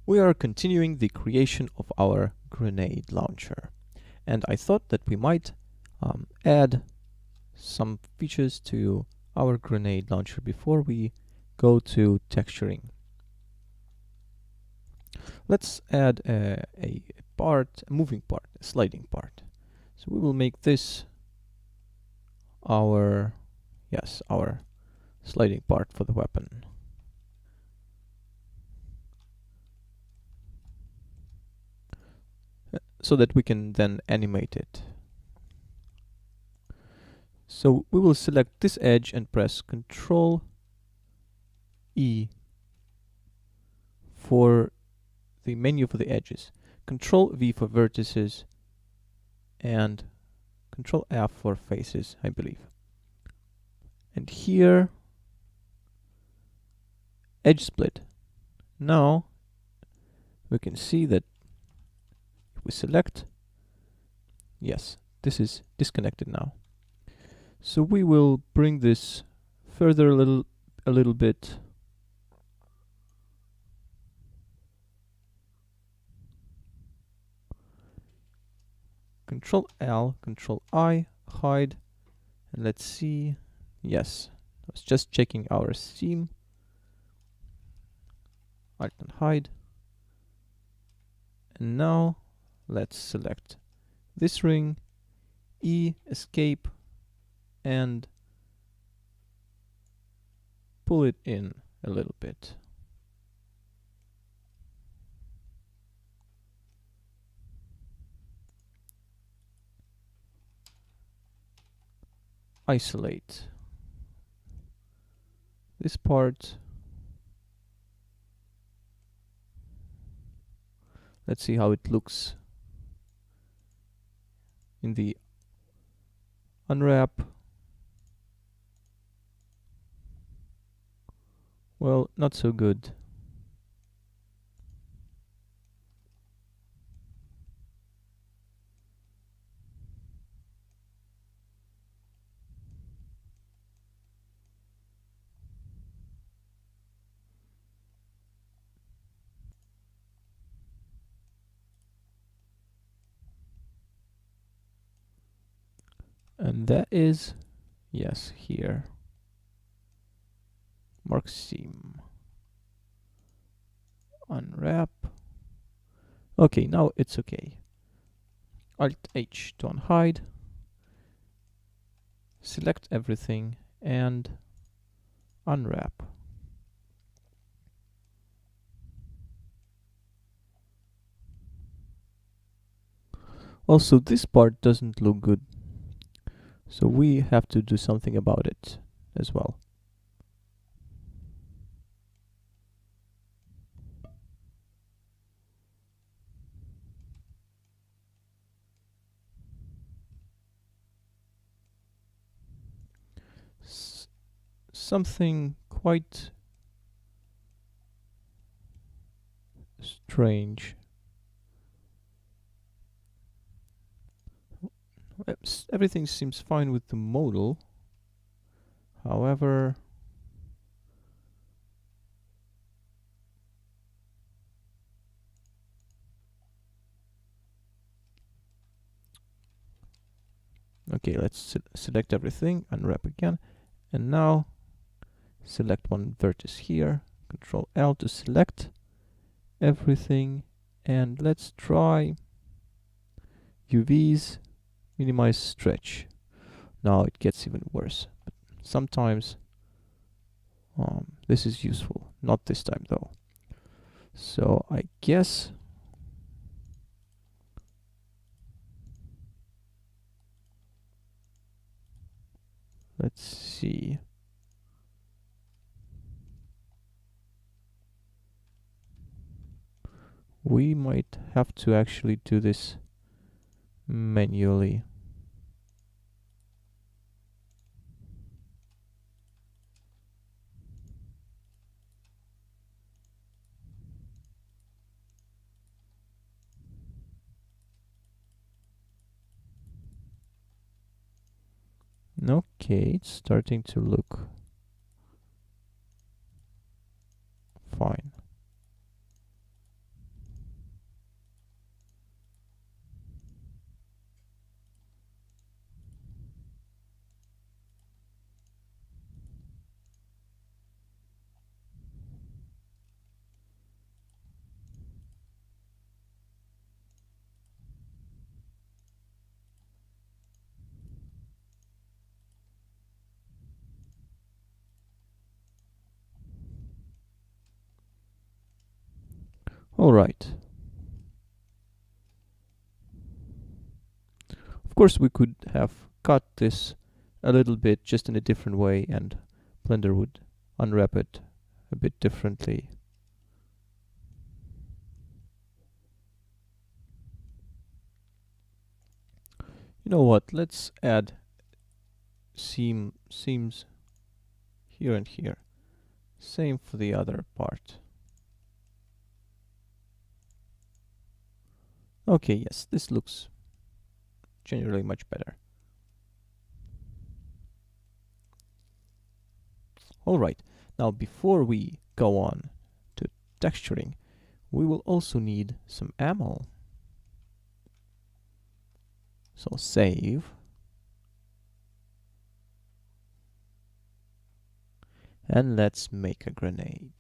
We are continuing the creation of our grenade launcher, and I thought that we might add some features to our grenade launcher before we go to texturing. Let's add a moving part, a sliding part. So we will make this our sliding part for the weapon. So that we can then animate it. So we will select this edge and press Ctrl E for the menu for the edges, Ctrl V for vertices, and Ctrl F for faces, I believe. And here, edge split. Now we can see that if we select, yes, this is disconnected now. So we will bring this further a little bit. Control L, Control I, hide, and let's see. Yes, I was just checking our seam. Alt and hide. And now let's select this ring, E, escape, and pull it in a little bit. Isolate this part. Let's see how it looks in the unwrap. Well, not so good. And that is, yes, here. Mark seam. Unwrap. Okay, now it's okay. Alt H to unhide. Select everything and unwrap. Also, this part doesn't look good, so we have to do something about it as well. Something quite strange. Everything seems fine with the modal. However, okay, let's select everything, unwrap again, and now select one vertex here, Control L to select everything, and let's try UVs, minimize stretch. Now it gets even worse, but sometimes this is useful. Not this time though. So I guess let's see. We might have to actually do this manually. Okay, it's starting to look fine. Alright. Of course we could have cut this a little bit just in a different way and Blender would unwrap it a bit differently. You know what, let's add seams here and here. Same for the other part. Okay, yes, this looks generally much better. Alright, now before we go on to texturing, we will also need some ammo. So save. And let's make a grenade.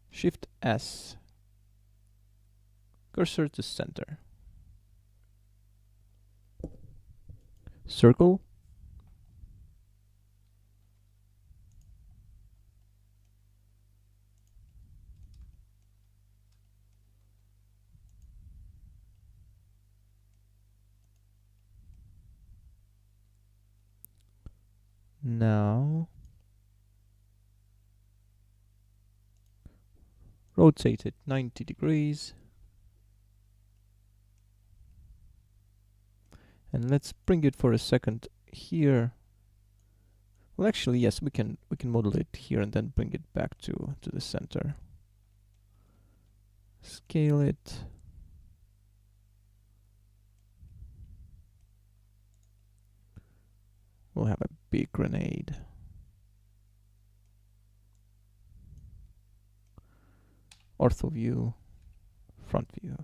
Shift S. Cursor to center. Circle. Now rotate it 90 degrees. And let's bring it for a second here. Well, actually, yes, we can model it here and then bring it back to the center. Scale it. We'll have a big grenade. Ortho view, front view.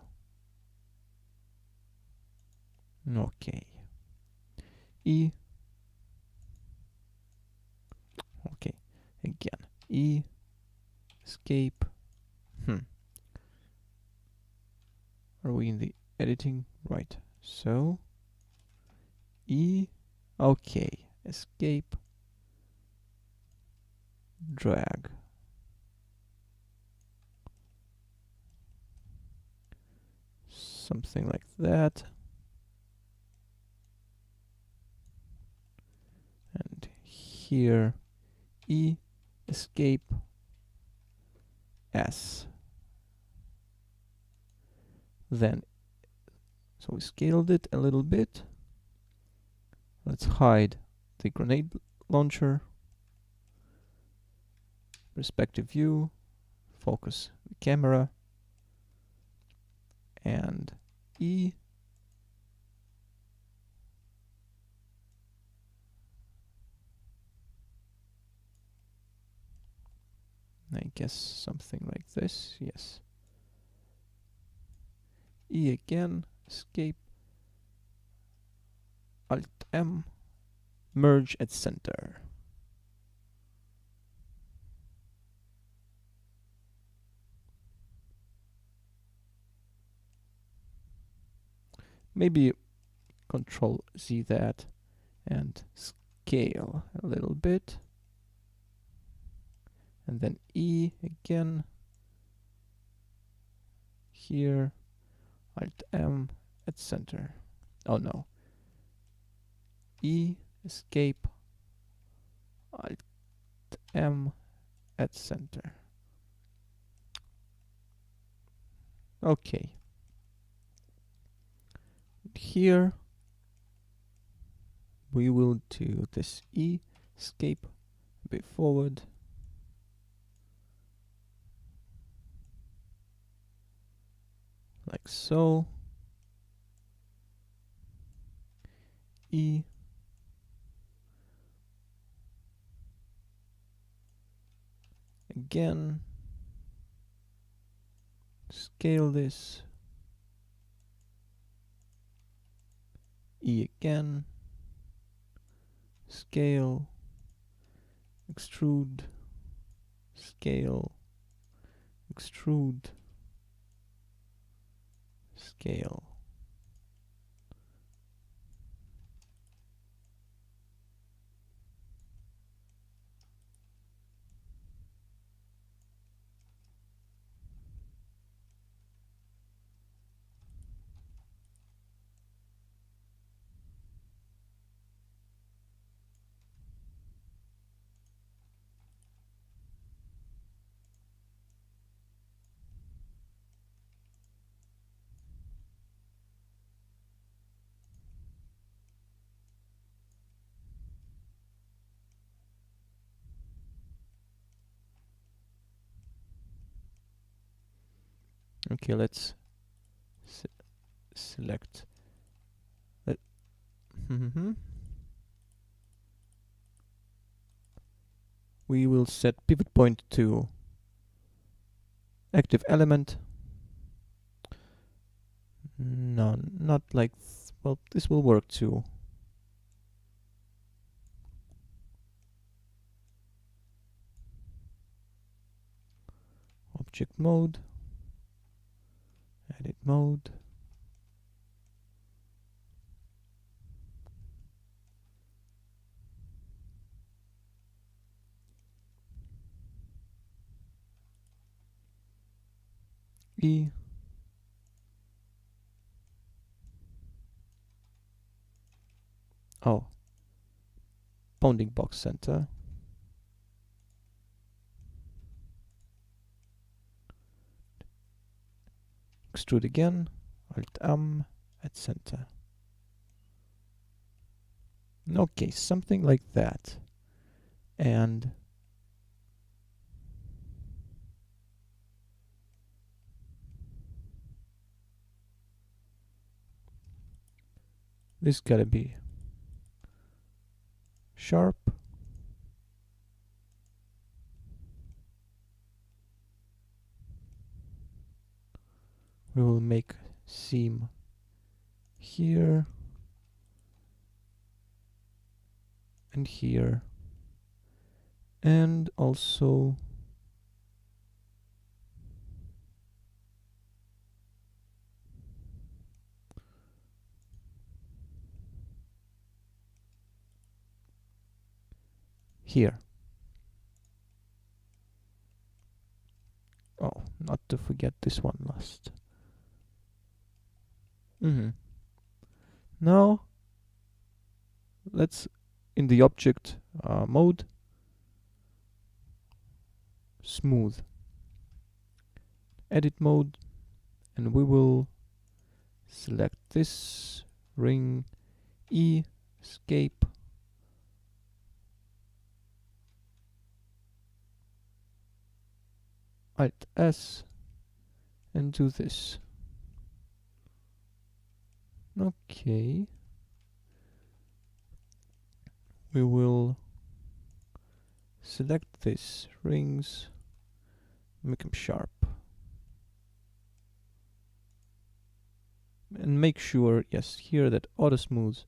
Okay. E. Okay. Again. E. Escape. Are we in the editing? Right. So. E. Okay. Escape. Drag. Something like that. And here, E, escape, S. Then, so we scaled it a little bit. Let's hide the grenade launcher. Perspective view, focus the camera, and E. I guess something like this, yes. E again, escape, Alt M, merge at center. Maybe Control Z that and scale a little bit. And then E again. Here, Alt M at center. Oh no. E, escape, Alt M at center. Okay. Here we will do this E, escape, a bit forward. Like so. E. Again. Scale this. E again. Scale. Extrude. Scale. Extrude. scale. Okay, let's select. We will set pivot point to active element. No, not like well, this will work too. Object mode, edit mode. E. Oh. Bounding box center. Extrude again. Alt-M. At center. Okay, something like that. And this gotta be sharp. We will make seam here and here, and also here. Oh, not to forget this one last. Now let's, in the object mode, smooth, edit mode, and we will select this ring, E, escape, Alt S, and do this. Okay. We will select these rings, make them sharp, and make sure, yes, here that auto smooth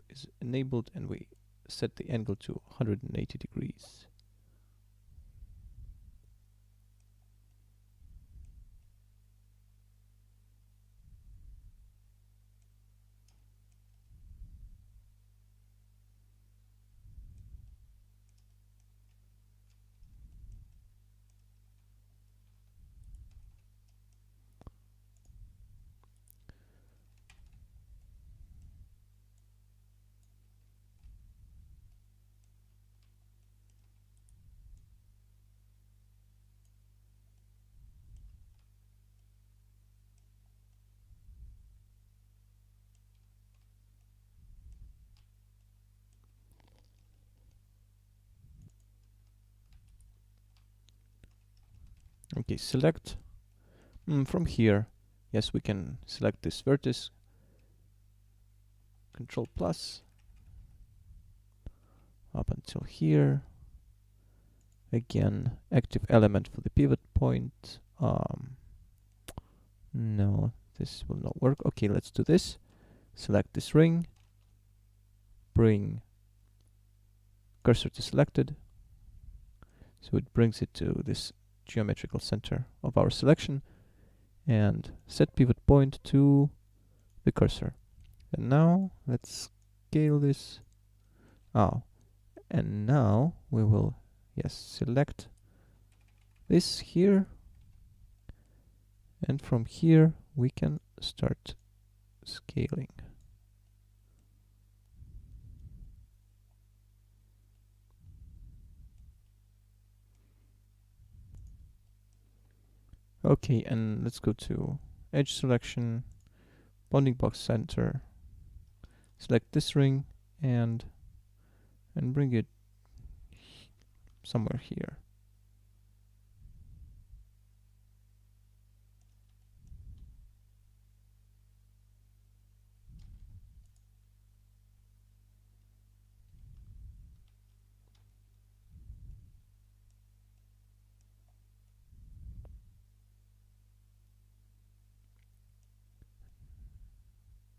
is enabled, and we set the angle to 180 degrees. Okay, select from here. Yes, we can select this vertex. Control plus up until here. Again, active element for the pivot point. No, this will not work. Okay, let's do this. Select this ring. Bring cursor to selected. So it brings it to this geometrical center of our selection. and set pivot point to the cursor. And now let's scale this. Oh, and now we will, yes, select this here, and from here we can start scaling. Okay, and let's go to edge selection, bounding box center, select this ring and bring it somewhere here.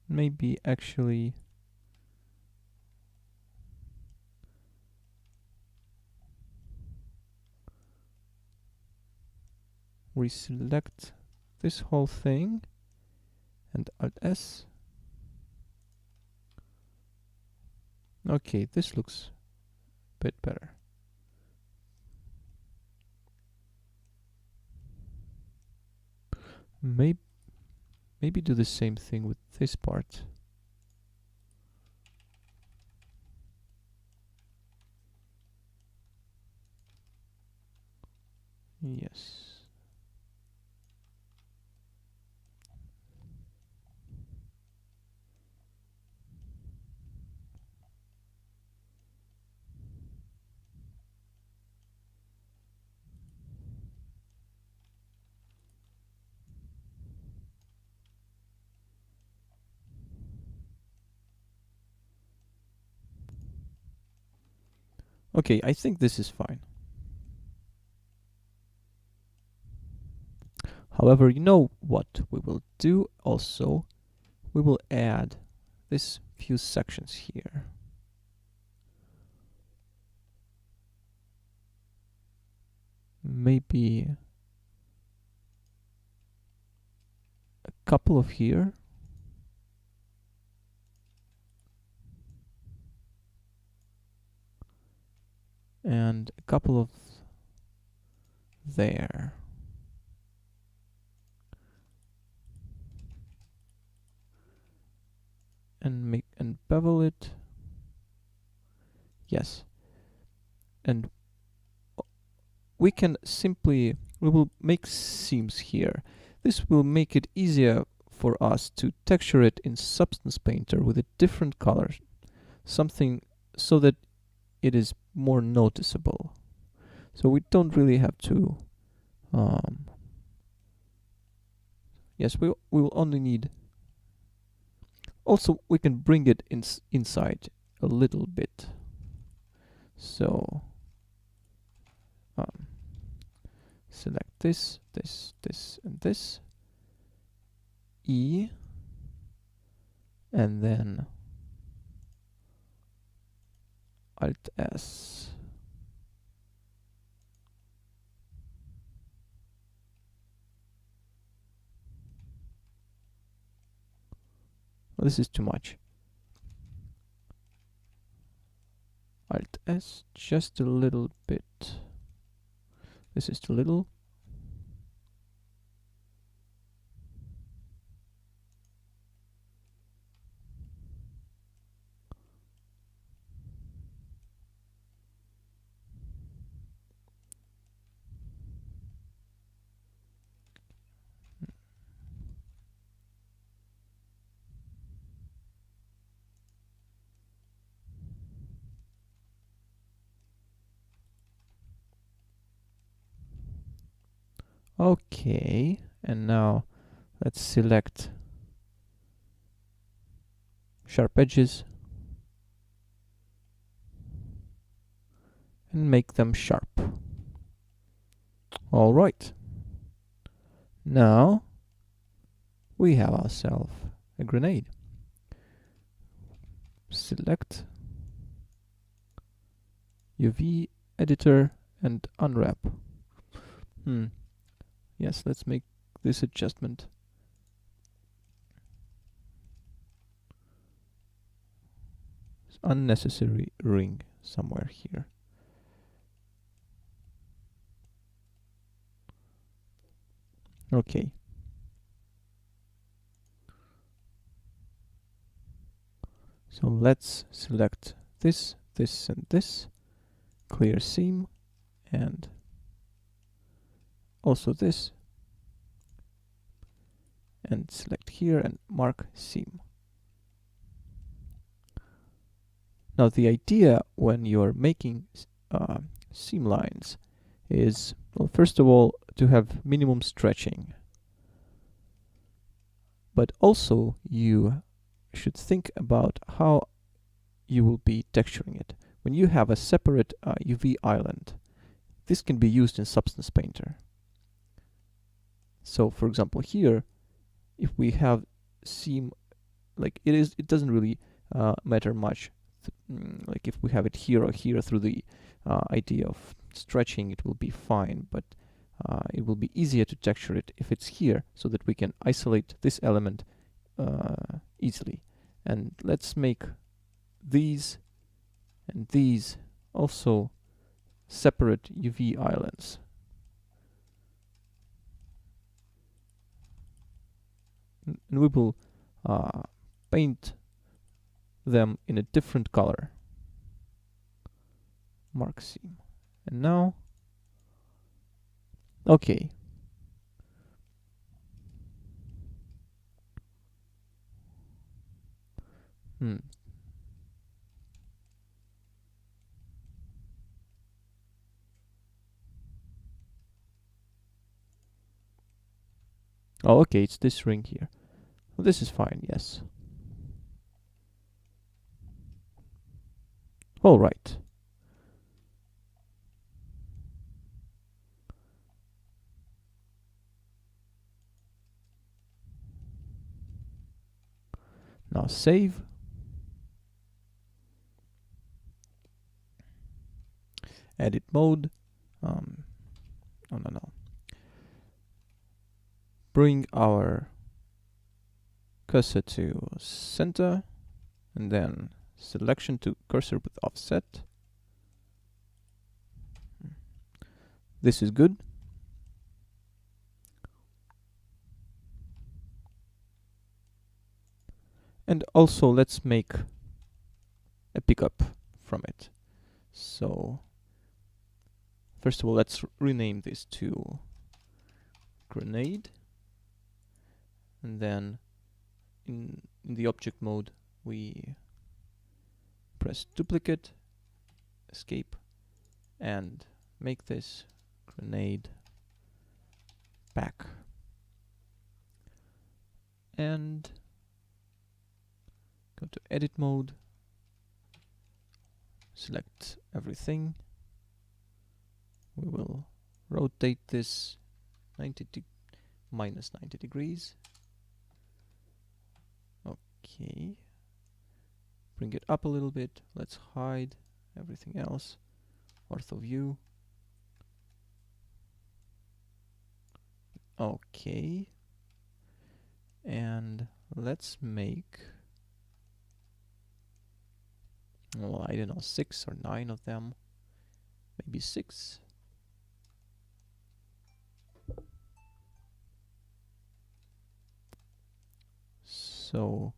Maybe actually reselect this whole thing and Alt S. Okay, this looks a bit better. Maybe do the same thing with this part. Yes. Okay, I think this is fine. However, you know what we will do also? We will add this few sections here. Maybe a couple of here. And a couple of there. And bevel it. Yes. And we will make seams here. This will make it easier for us to texture it in Substance Painter with a different color. Something so that it is more noticeable. So we don't really have to yes, we will only need. Also, we can bring it inside a little bit. So select this, and this. E, and then Alt S. Well, this is too much. Alt S, just a little bit. This is too little. Okay, and now let's select sharp edges and make them sharp. All right. Now we have ourselves a grenade. Select UV editor and unwrap. Yes, let's make this adjustment. It's unnecessary ring somewhere here. Okay. So let's select this, this, and this, clear seam, and also this, and select here and mark seam. Now the idea when you're making seam lines is, well, first of all, to have minimum stretching. But also you should think about how you will be texturing it. When you have a separate UV island, this can be used in Substance Painter. So for example here, if we have seam, like it doesn't really matter much. Like if we have it here or here, through the idea of stretching, it will be fine, but it will be easier to texture it if it's here, so that we can isolate this element easily. And let's make these and these also separate UV islands. And we will paint them in a different color. Mark seam. And now, okay. Oh, okay, it's this ring here. Well, this is fine, yes. All right. Now save. Edit mode. No. Bring our cursor to center, and then selection to cursor with offset. This is good. And also let's make a pickup from it. So first of all, let's rename this to grenade. And then in the object mode, we press duplicate, escape, and make this grenade back. And go to edit mode, select everything. We will rotate this minus 90 degrees. Okay. Bring it up a little bit. Let's hide everything else. Ortho view. Okay. And let's make, well, I don't know, 6 or 9 of them. Maybe 6. So,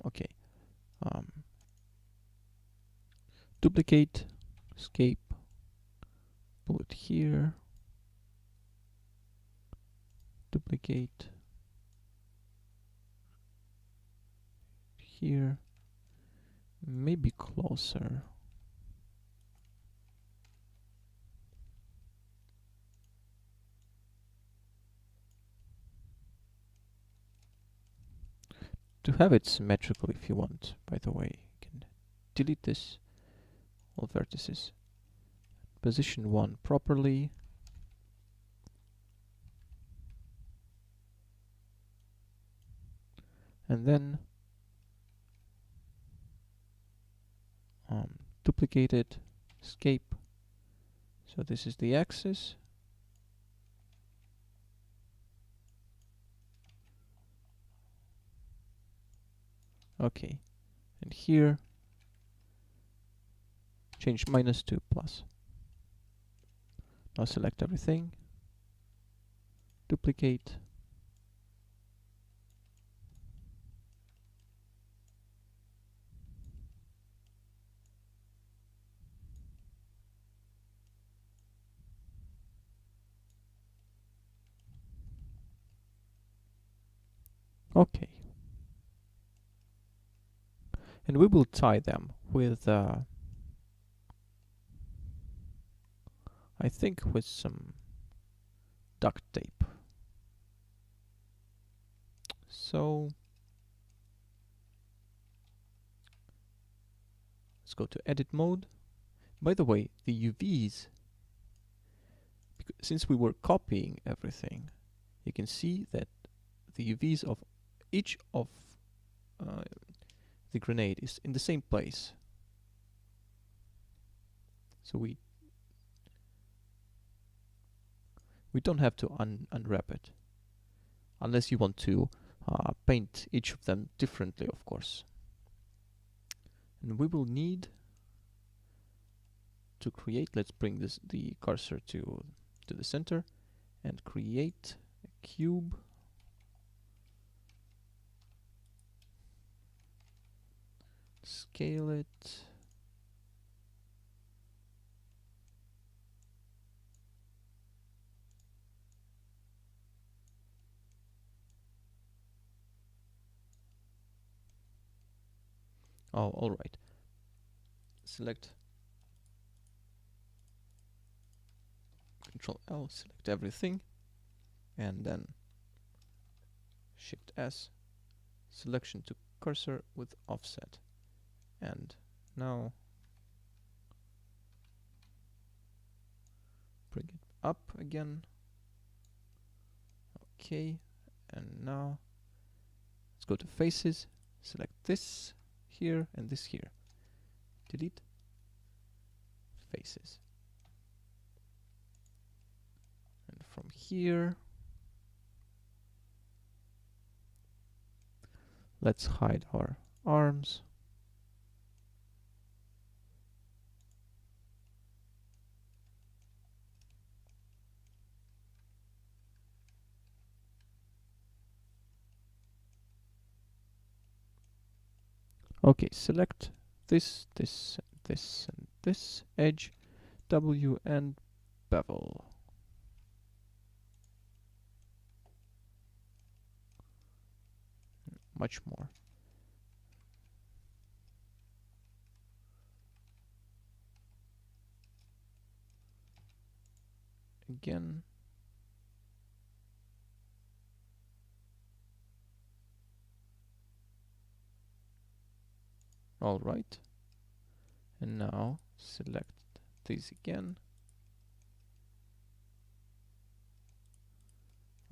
okay. Duplicate, escape, pull it here, duplicate, here, maybe closer. To have it symmetrical, if you want, by the way, you can delete this, all vertices, position one properly, and then duplicate it, escape. So this is the axis, Okay, and here change minus to plus. Now select everything, duplicate, okay. And we will tie them with, I think with some duct tape. So let's go to edit mode. By the way, the UVs, since we were copying everything, you can see that the UVs of each of the grenade is in the same place. So we don't have to unwrap it, unless you want to paint each of them differently, of course. And we will need to create, let's bring the cursor to the center and create a cube. Scale it. Oh, all right. Select Control L, select everything, and then Shift S, selection to cursor with offset. And now bring it up again. Okay, and now let's go to faces, select this here and this here. Delete faces. And from here, let's hide our arms. Okay, select this, this, this, and this edge, W, and bevel. Much more. Again. All right. And now select these again.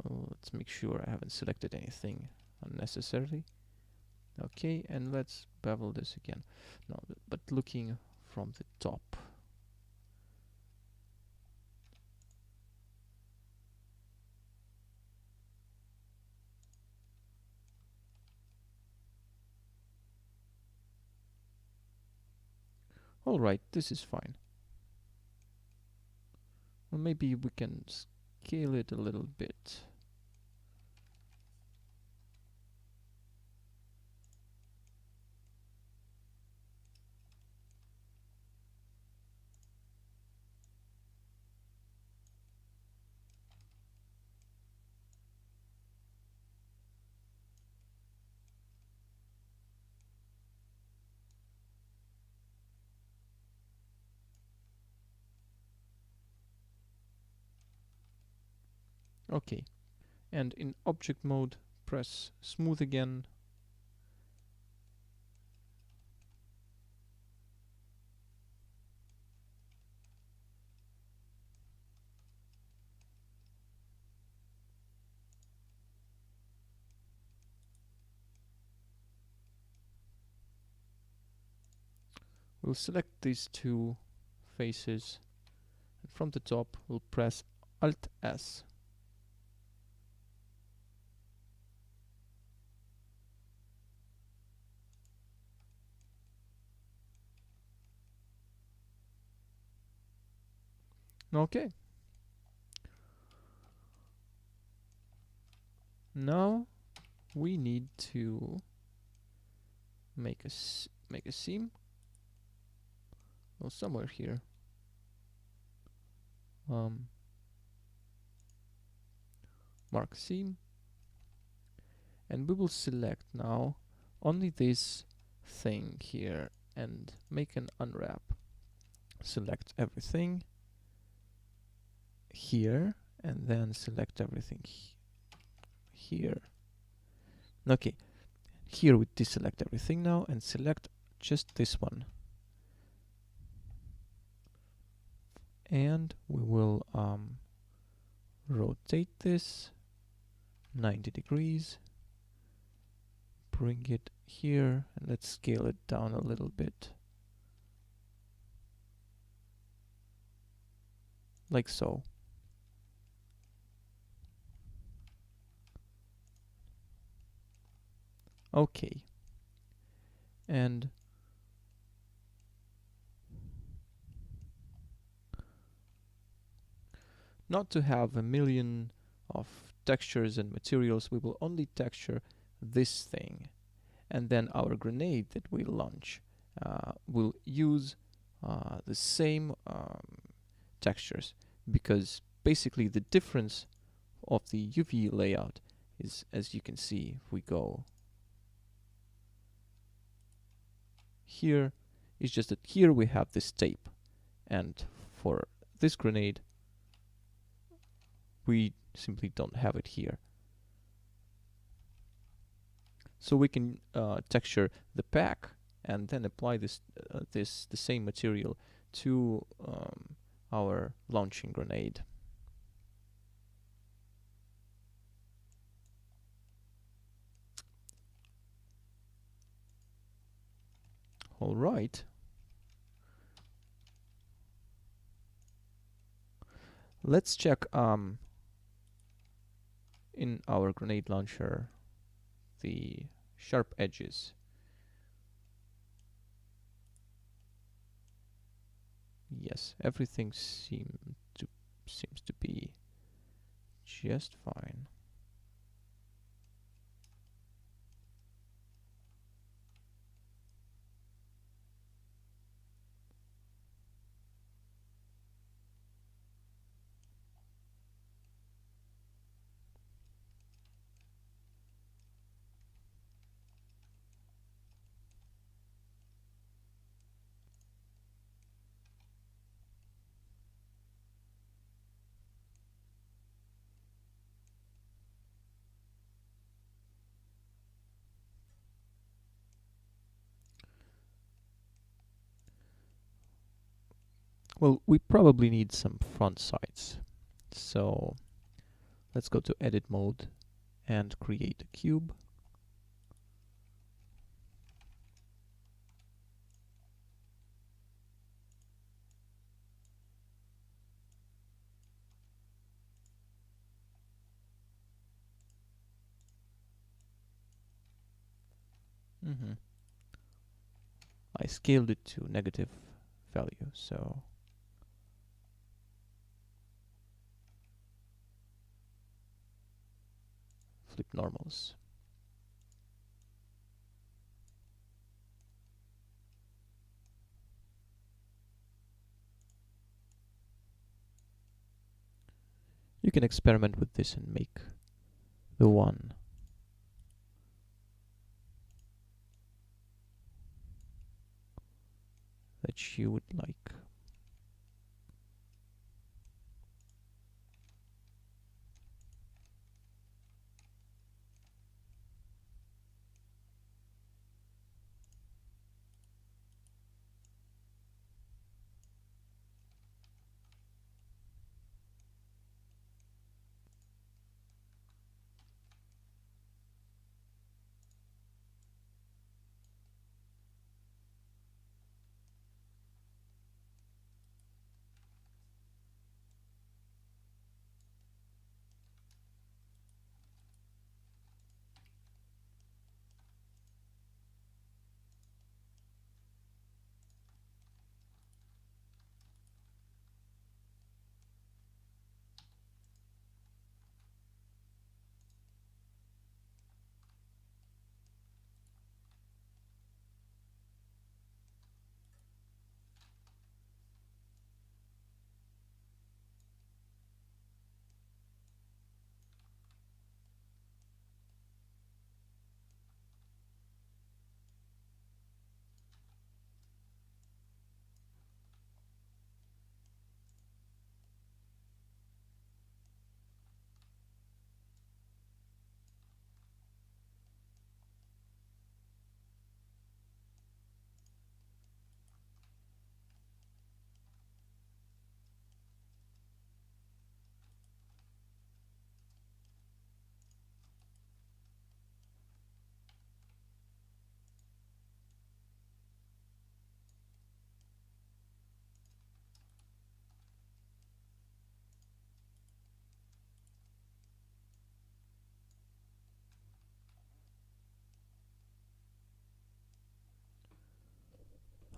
Oh, let's make sure I haven't selected anything unnecessarily. Okay, and let's bevel this again. No, but looking from the top. All right, this is fine. Well, maybe we can scale it a little bit. Okay, and in object mode, press smooth again. We'll select these two faces, and from the top we'll press Alt S. Okay. Now we need to make a seam. Well, somewhere here. Mark seam, and we will select now only this thing here and make an unwrap. Select everything here and then select everything here. Okay, here we deselect everything now and select just this one. And we will rotate this 90 degrees, bring it here, and let's scale it down a little bit. Like so. Okay. And not to have a million of textures and materials, we will only texture this thing. And then our grenade that we launch will use the same textures, because basically the difference of the UV layout is, as you can see, if we go here, it's just that here we have this tape, and for this grenade we simply don't have it here. So we can texture the pack and then apply the same material to our launching grenade. All right. Let's check in our grenade launcher the sharp edges. Yes, everything seems to be just fine. Well, we probably need some front sides. So let's go to edit mode and create a cube. I scaled it to negative value, so flip normals. You can experiment with this and make the one that you would like.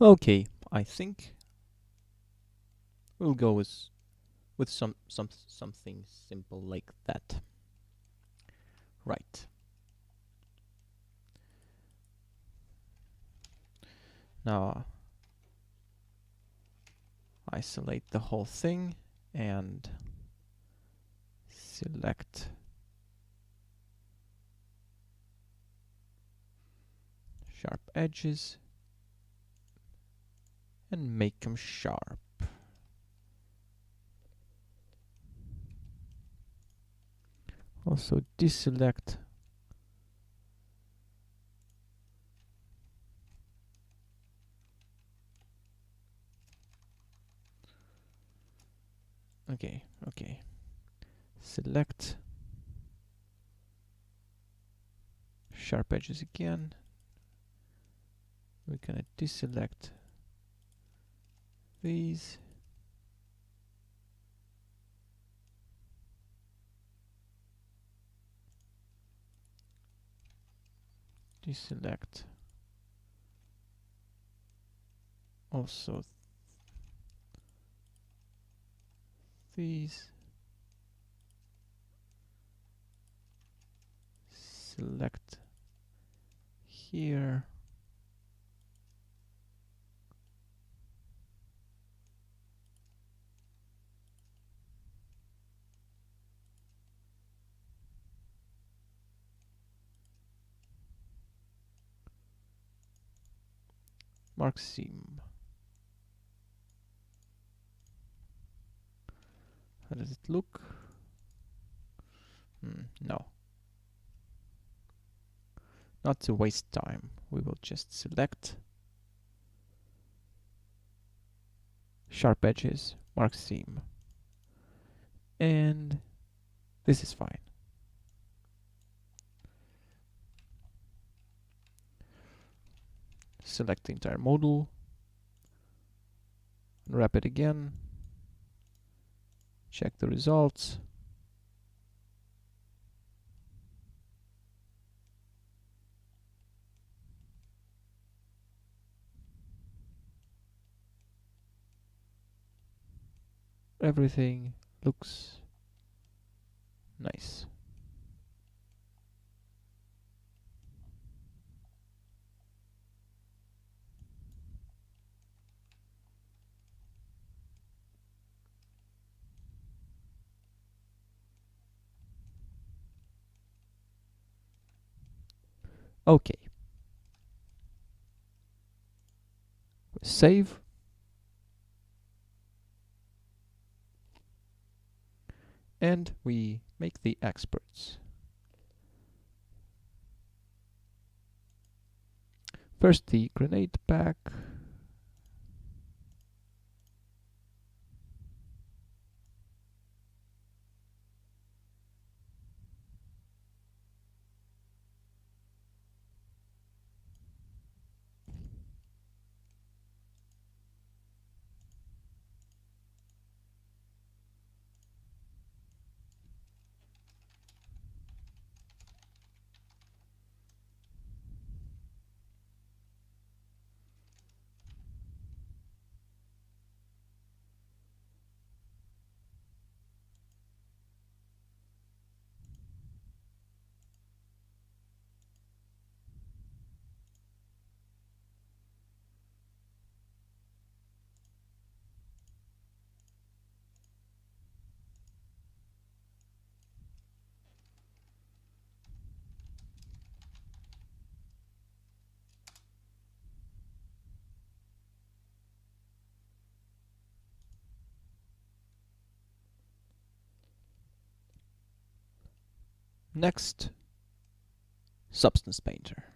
Okay, I think we'll go with something simple like that. Right. Now isolate the whole thing and select sharp edges and make them sharp. Also deselect okay. Select sharp edges again. We're gonna deselect these. Deselect also these. Select here. Mark seam. How does it look? No. Not to waste time, we will just select sharp edges, mark seam. And this is fine. Select the entire model, unwrap it again, check the results. Everything looks nice. Okay. Save. And we make the exports. First the grenade pack. Next, Substance Painter.